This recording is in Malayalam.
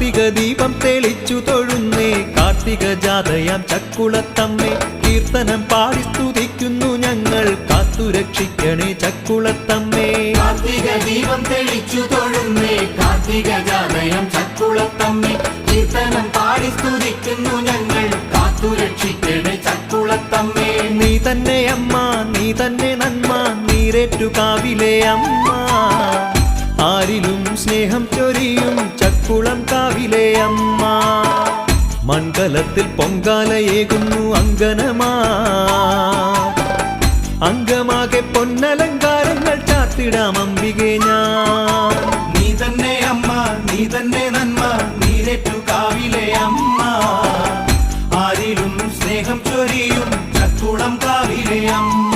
കാർത്തിക ദീപം തെളിച്ചു തൊഴുന്നേ കാർത്തിക ജാതയാം ചക്കുളത്തമ്മേ കീർത്തനം പാടി സ്തുതിക്കുന്നു ഞങ്ങൾ കാത്തുരക്ഷിക്കണേ ചക്കുളത്തമ്മേ കാർത്തിക ദീപം തെളിച്ചു തൊഴുന്നേ കാർത്തിക ജാതയാം ചക്കുളത്തമ്മേ കീർത്തനം പാടി സ്തുതിക്കുന്നു ഞങ്ങൾ കാത്തുരക്ഷിക്കണേ ചക്കുളത്തമ്മേ നീ തന്നെ അമ്മ നീ തന്നെ നന്മ നീരേറ്റു കാവിലെ അമ്മ ആരിലും സ്നേഹം ചൊരിയും ചക്കുളം കാവിലെ അമ്മ മൺകലത്തിൽ പൊങ്കാലയേകുന്നു അങ്കനമാ അങ്കമാകെ പൊന്നലങ്കാരങ്ങൾ ചാർത്തിടാം അംബികെ ഞാൻ നീ തന്നെ അമ്മ നീ തന്നെ നന്മ നീരേറ്റു കാവിലെ അമ്മ ആരിലും സ്നേഹം ചൊരിയും ചക്കുളം കാവിലെ അമ്മ